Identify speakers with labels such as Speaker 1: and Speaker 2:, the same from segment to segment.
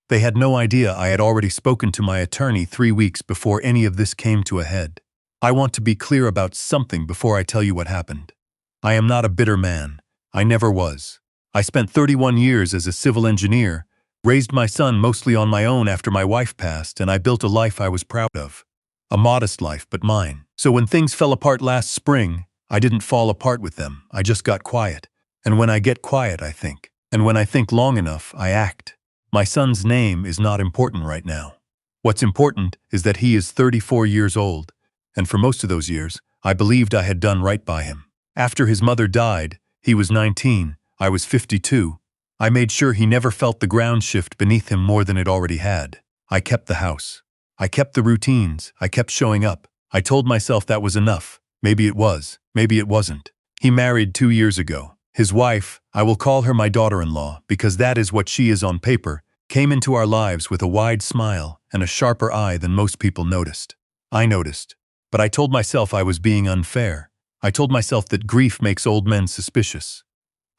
Speaker 1: They had no idea I had already spoken to my attorney 3 weeks before any of this came to a head. I want to be clear about something before I tell you what happened. I am not a bitter man. I never was. I spent 31 years as a civil engineer, raised my son mostly on my own after my wife passed, and I built a life I was proud of. A modest life, but mine. So when things fell apart last spring, I didn't fall apart with them. I just got quiet. And when I get quiet, I think. And when I think long enough, I act. My son's name is not important right now. What's important is that he is 34 years old, and for most of those years, I believed I had done right by him. After his mother died, he was 19, I was 52. I made sure he never felt the ground shift beneath him more than it already had. I kept the house. I kept the routines. I kept showing up. I told myself that was enough. Maybe it was. Maybe it wasn't. He married 2 years ago. His wife, I will call her my daughter-in-law because that is what she is on paper, came into our lives with a wide smile and a sharper eye than most people noticed. I noticed. But I told myself I was being unfair. I told myself that grief makes old men suspicious.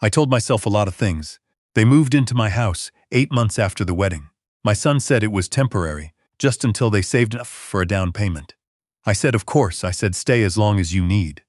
Speaker 1: I told myself a lot of things. They moved into my house 8 months after the wedding. My son said it was temporary, just until they saved enough for a down payment. I said, of course. I said, stay as long as you need.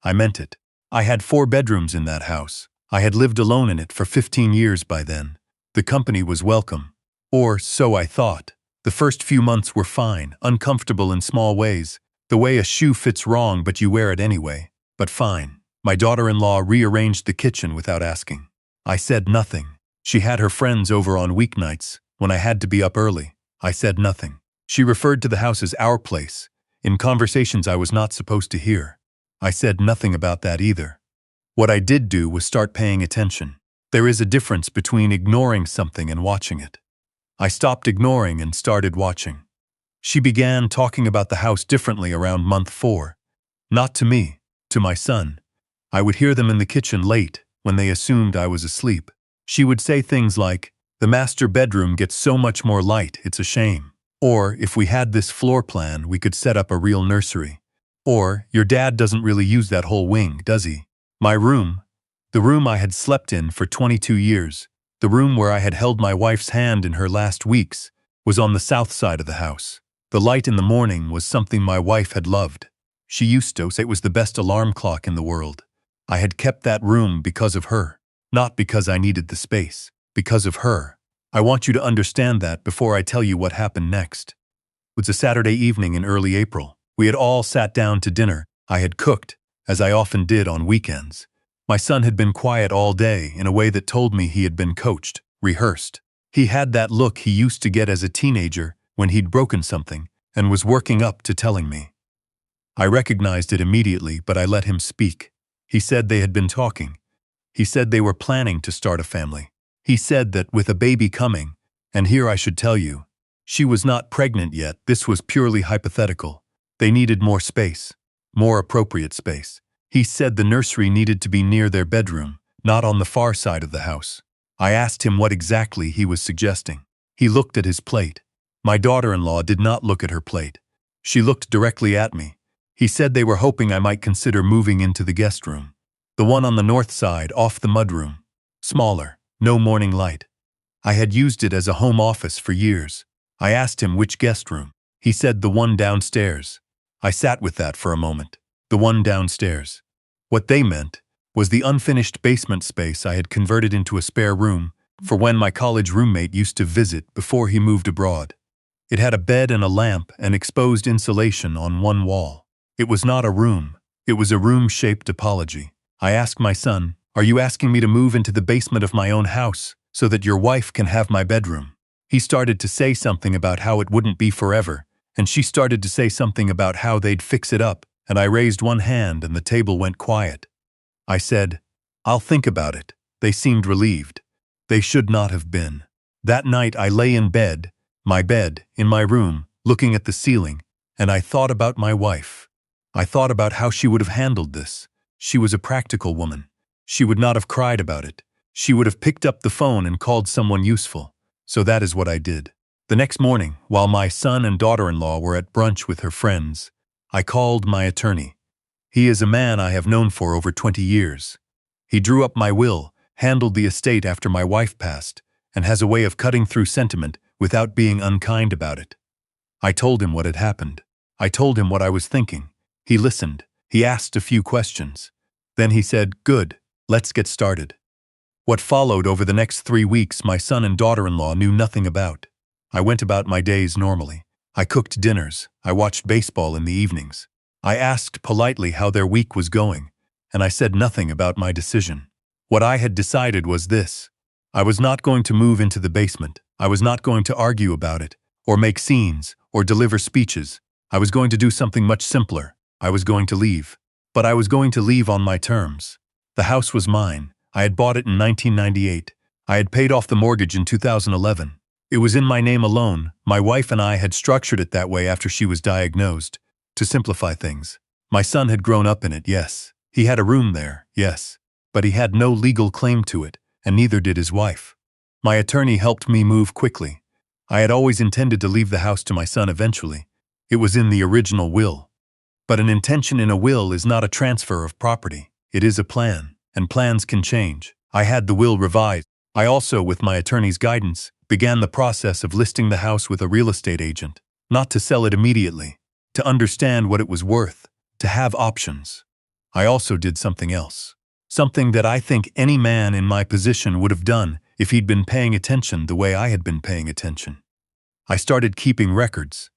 Speaker 1: I meant it. I had 4 bedrooms in that house. I had lived alone in it for 15 years by then. The company was welcome. Or so I thought. The first few months were fine, uncomfortable in small ways, the way a shoe fits wrong but you wear it anyway. But fine. My daughter-in-law rearranged the kitchen without asking. I said nothing. She had her friends over on weeknights, when I had to be up early. I said nothing. She referred to the house as our place, in conversations I was not supposed to hear. I said nothing about that either. What I did do was start paying attention. There is a difference between ignoring something and watching it. I stopped ignoring and started watching. She began talking about the house differently around month 4. Not to me, to my son. I would hear them in the kitchen late, when they assumed I was asleep. She would say things like, "The master bedroom gets so much more light, it's a shame." Or, "If we had this floor plan, we could set up a real nursery." Or, "Your dad doesn't really use that whole wing, does he?" My room, the room I had slept in for 22 years, the room where I had held my wife's hand in her last weeks, was on the south side of the house. The light in the morning was something my wife had loved. She used to say it was the best alarm clock in the world. I had kept that room because of her, not because I needed the space, because of her. I want you to understand that before I tell you what happened next. It was a Saturday evening in early April. We had all sat down to dinner. I had cooked, as I often did on weekends. My son had been quiet all day in a way that told me he had been coached, rehearsed. He had that look he used to get as a teenager when he'd broken something and was working up to telling me. I recognized it immediately, but I let him speak. He said they had been talking. He said they were planning to start a family. He said that with a baby coming, and here I should tell you, she was not pregnant yet, this was purely hypothetical. They needed more space, more appropriate space. He said the nursery needed to be near their bedroom, not on the far side of the house. I asked him what exactly he was suggesting. He looked at his plate. My daughter-in-law did not look at her plate. She looked directly at me. He said they were hoping I might consider moving into the guest room. The one on the north side, off the mudroom. Smaller, no morning light. I had used it as a home office for years. I asked him which guest room. He said the one downstairs. I sat with that for a moment. The one downstairs. What they meant was the unfinished basement space I had converted into a spare room for when my college roommate used to visit before he moved abroad. It had a bed and a lamp and exposed insulation on one wall. It was not a room. It was a room-shaped apology. I asked my son, "Are you asking me to move into the basement of my own house so that your wife can have my bedroom?" He started to say something about how it wouldn't be forever, and she started to say something about how they'd fix it up, and I raised one hand and the table went quiet. I said, "I'll think about it." They seemed relieved. They should not have been. That night I lay in bed, my bed, in my room, looking at the ceiling, and I thought about my wife. I thought about how she would have handled this. She was a practical woman. She would not have cried about it. She would have picked up the phone and called someone useful. So that is what I did. The next morning, while my son and daughter-in-law were at brunch with her friends, I called my attorney. He is a man I have known for over 20 years. He drew up my will, handled the estate after my wife passed, and has a way of cutting through sentiment without being unkind about it. I told him what had happened. I told him what I was thinking. He listened. He asked a few questions. Then he said, "Good, let's get started." What followed over the next 3 weeks my son and daughter-in-law knew nothing about. I went about my days normally. I cooked dinners. I watched baseball in the evenings. I asked politely how their week was going, and I said nothing about my decision. What I had decided was this. I was not going to move into the basement. I was not going to argue about it, or make scenes, or deliver speeches. I was going to do something much simpler. I was going to leave. But I was going to leave on my terms. The house was mine. I had bought it in 1998. I had paid off the mortgage in 2011. It was in my name alone. My wife and I had structured it that way after she was diagnosed, to simplify things. My son had grown up in it, yes. He had a room there, yes. But he had no legal claim to it, and neither did his wife. My attorney helped me move quickly. I had always intended to leave the house to my son eventually. It was in the original will. But an intention in a will is not a transfer of property. It is a plan, and plans can change. I had the will revised. I also, with my attorney's guidance, began the process of listing the house with a real estate agent, not to sell it immediately, to understand what it was worth, to have options. I also did something else. Something that I think any man in my position would have done if he'd been paying attention the way I had been paying attention. I started keeping records.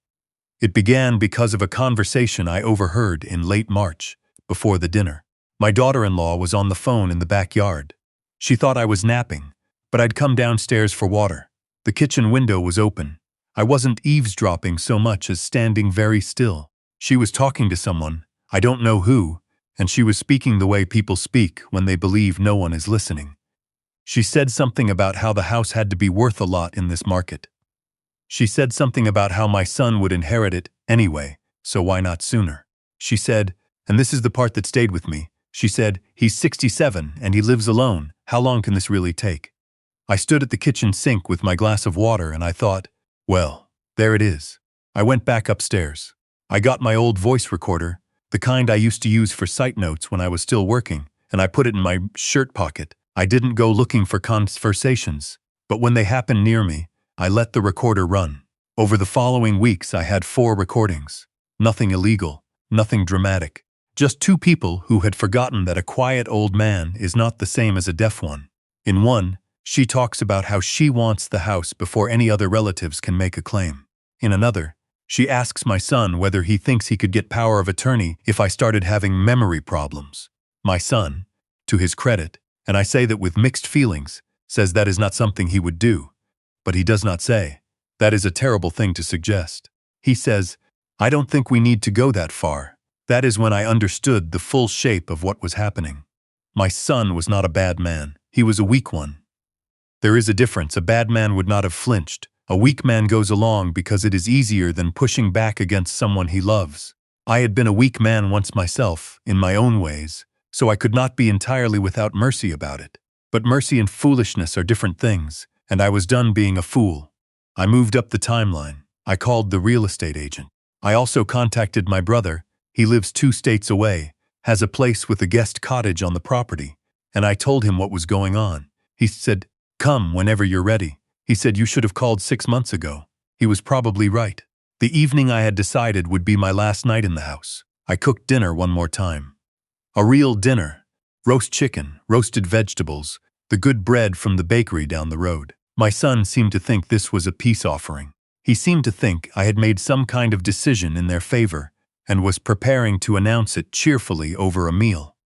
Speaker 1: It began because of a conversation I overheard in late March, before the dinner. My daughter-in-law was on the phone in the backyard. She thought I was napping, but I'd come downstairs for water. The kitchen window was open. I wasn't eavesdropping so much as standing very still. She was talking to someone, I don't know who, and she was speaking the way people speak when they believe no one is listening. She said something about how the house had to be worth a lot in this market. She said something about how my son would inherit it anyway, so why not sooner? She said, and this is the part that stayed with me, she said, he's 67 and he lives alone. How long can this really take? I stood at the kitchen sink with my glass of water and I thought, well, there it is. I went back upstairs. I got my old voice recorder, the kind I used to use for site notes when I was still working, and I put it in my shirt pocket. I didn't go looking for conversations, but when they happened near me, I let the recorder run. Over the following weeks I had 4 recordings. Nothing illegal, nothing dramatic. Just 2 people who had forgotten that a quiet old man is not the same as a deaf one. In one, she talks about how she wants the house before any other relatives can make a claim. In another, she asks my son whether he thinks he could get power of attorney if I started having memory problems. My son, to his credit, and I say that with mixed feelings, says that is not something he would do. But he does not say, that is a terrible thing to suggest. He says, I don't think we need to go that far. That is when I understood the full shape of what was happening. My son was not a bad man. He was a weak one. There is a difference. A bad man would not have flinched. A weak man goes along because it is easier than pushing back against someone he loves. I had been a weak man once myself, in my own ways, so I could not be entirely without mercy about it. But mercy and foolishness are different things, and I was done being a fool. I moved up the timeline. I called the real estate agent. I also contacted my brother. He lives 2 states away, has a place with a guest cottage on the property, and I told him what was going on. He said, come whenever you're ready. He said you should have called 6 months ago. He was probably right. The evening I had decided would be my last night in the house. I cooked dinner one more time. A real dinner. Roast chicken, roasted vegetables, the good bread from the bakery down the road. My son seemed to think this was a peace offering. He seemed to think I had made some kind of decision in their favor and was preparing to announce it cheerfully over a meal.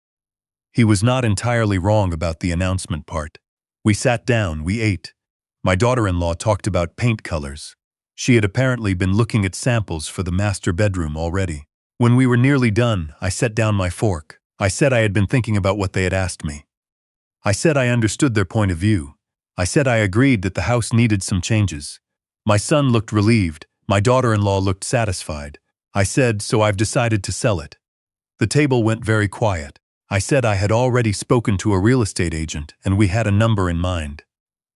Speaker 1: He was not entirely wrong about the announcement part. We sat down, we ate. My daughter-in-law talked about paint colors. She had apparently been looking at samples for the master bedroom already. When we were nearly done, I set down my fork. I said I had been thinking about what they had asked me. I said I understood their point of view. I said I agreed that the house needed some changes. My son looked relieved. My daughter-in-law looked satisfied. I said, so I've decided to sell it. The table went very quiet. I said I had already spoken to a real estate agent and we had a number in mind.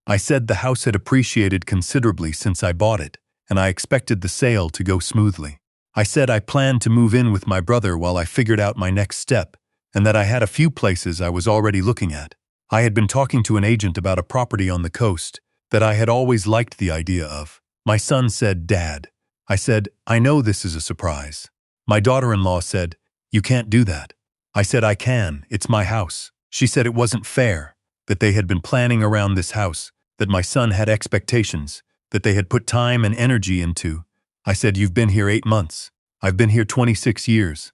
Speaker 1: I said the house had appreciated considerably since I bought it, and I expected the sale to go smoothly. I said I planned to move in with my brother while I figured out my next step, and that I had a few places I was already looking at. I had been talking to an agent about a property on the coast that I had always liked the idea of. My son said, "Dad." I said, "I know this is a surprise." My daughter-in-law said, "You can't do that." I said, "I can. It's my house." She said it wasn't fair, that they had been planning around this house, that my son had expectations, that they had put time and energy into. I said, "You've been here 8 months. I've been here 26 years.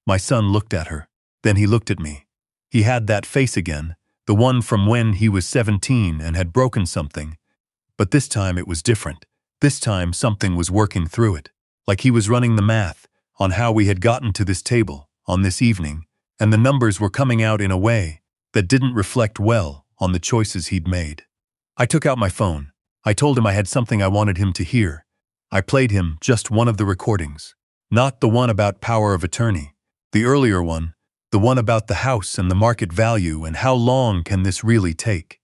Speaker 1: My son looked at her. Then he looked at me. He had that face again, the one from when he was 17 and had broken something. But this time it was different. This time something was working through it. Like he was running the math on how we had gotten to this table on this evening, and the numbers were coming out in a way that didn't reflect well on the choices he'd made. I took out my phone. I told him I had something I wanted him to hear. I played him just one of the recordings. Not the one about power of attorney. The earlier one, the one about the house and the market value and how long can this really take.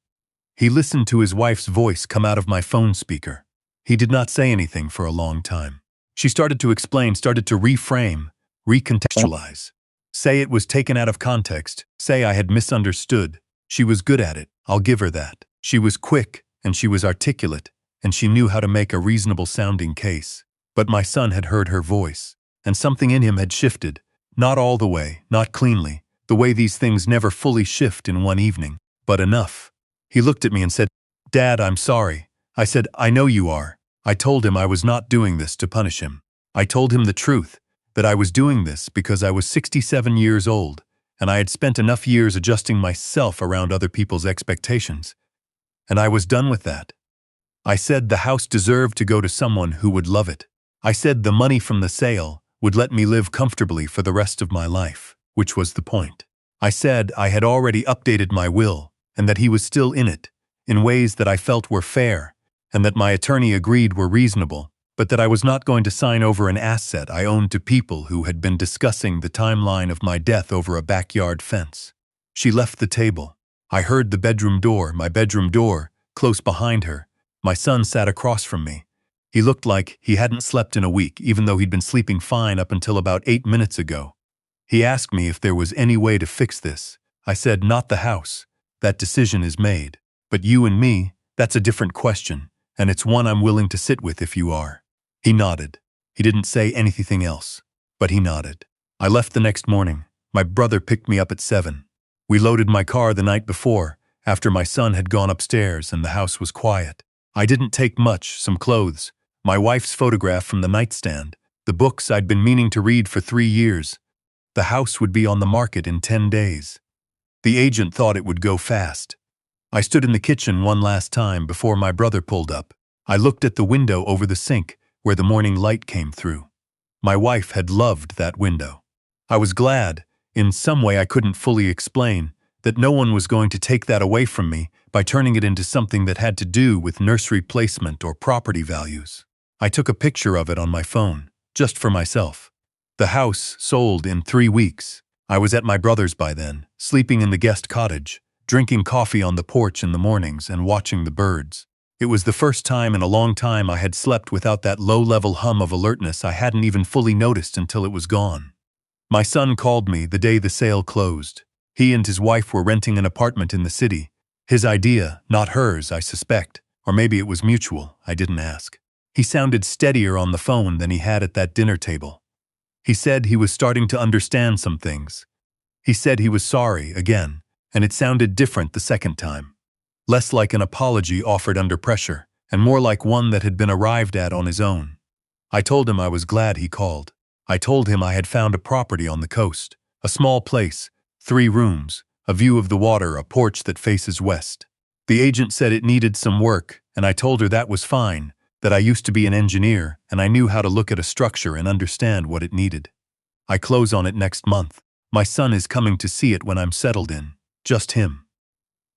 Speaker 1: He listened to his wife's voice come out of my phone speaker. He did not say anything for a long time. She started to explain, started to reframe, recontextualize. Say it was taken out of context, say I had misunderstood. She was good at it, I'll give her that. She was quick, and she was articulate, and she knew how to make a reasonable-sounding case. But my son had heard her voice, and something in him had shifted. Not all the way, not cleanly, the way these things never fully shift in one evening, but enough. He looked at me and said, "Dad, I'm sorry." I said, "I know you are." I told him I was not doing this to punish him. I told him the truth, that I was doing this because I was 67 years old, and I had spent enough years adjusting myself around other people's expectations. And I was done with that. I said the house deserved to go to someone who would love it. I said the money from the sale would let me live comfortably for the rest of my life, which was the point. I said I had already updated my will, and that he was still in it, in ways that I felt were fair, and that my attorney agreed were reasonable, but that I was not going to sign over an asset I owned to people who had been discussing the timeline of my death over a backyard fence. She left the table. I heard my bedroom door, close behind her. My son sat across from me. He looked like he hadn't slept in a week, even though he'd been sleeping fine up until about 8 minutes ago. He asked me if there was any way to fix this. I said, "Not the house. That decision is made. But you and me, that's a different question, and it's one I'm willing to sit with if you are." He nodded. He didn't say anything else, but he nodded. I left the next morning. My brother picked me up at 7. We loaded my car the night before, after my son had gone upstairs and the house was quiet. I didn't take much, some clothes, my wife's photograph from the nightstand, the books I'd been meaning to read for 3 years. The house would be on the market in 10 days. The agent thought it would go fast. I stood in the kitchen one last time before my brother pulled up. I looked at the window over the sink where the morning light came through. My wife had loved that window. I was glad, in some way I couldn't fully explain, that no one was going to take that away from me by turning it into something that had to do with nursery placement or property values. I took a picture of it on my phone, just for myself. The house sold in 3 weeks. I was at my brother's by then, sleeping in the guest cottage, drinking coffee on the porch in the mornings and watching the birds. It was the first time in a long time I had slept without that low-level hum of alertness I hadn't even fully noticed until it was gone. My son called me the day the sale closed. He and his wife were renting an apartment in the city. His idea, not hers, I suspect, or maybe it was mutual, I didn't ask. He sounded steadier on the phone than he had at that dinner table. He said he was starting to understand some things. He said he was sorry, again, and it sounded different the second time. Less like an apology offered under pressure, and more like one that had been arrived at on his own. I told him I was glad he called. I told him I had found a property on the coast, a small place, 3 rooms, a view of the water, a porch that faces west. The agent said it needed some work, and I told her that was fine, that I used to be an engineer and I knew how to look at a structure and understand what it needed. I close on it next month. My son is coming to see it when I'm settled in. Just him.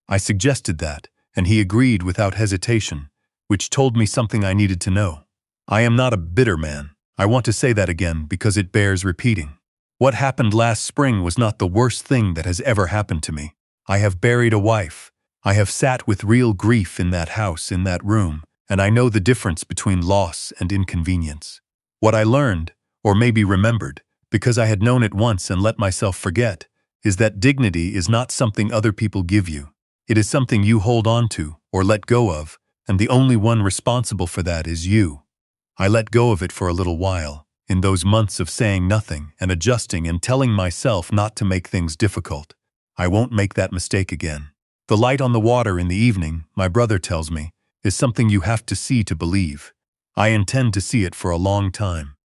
Speaker 1: I suggested that, and he agreed without hesitation, which told me something I needed to know. I am not a bitter man. I want to say that again because it bears repeating. What happened last spring was not the worst thing that has ever happened to me. I have buried a wife. I have sat with real grief in that house, in that room, and I know the difference between loss and inconvenience. What I learned, or maybe remembered, because I had known it once and let myself forget, is that dignity is not something other people give you. It is something you hold on to, or let go of, and the only one responsible for that is you. I let go of it for a little while, in those months of saying nothing and adjusting and telling myself not to make things difficult. I won't make that mistake again. The light on the water in the evening, my brother tells me, is something you have to see to believe. I intend to see it for a long time.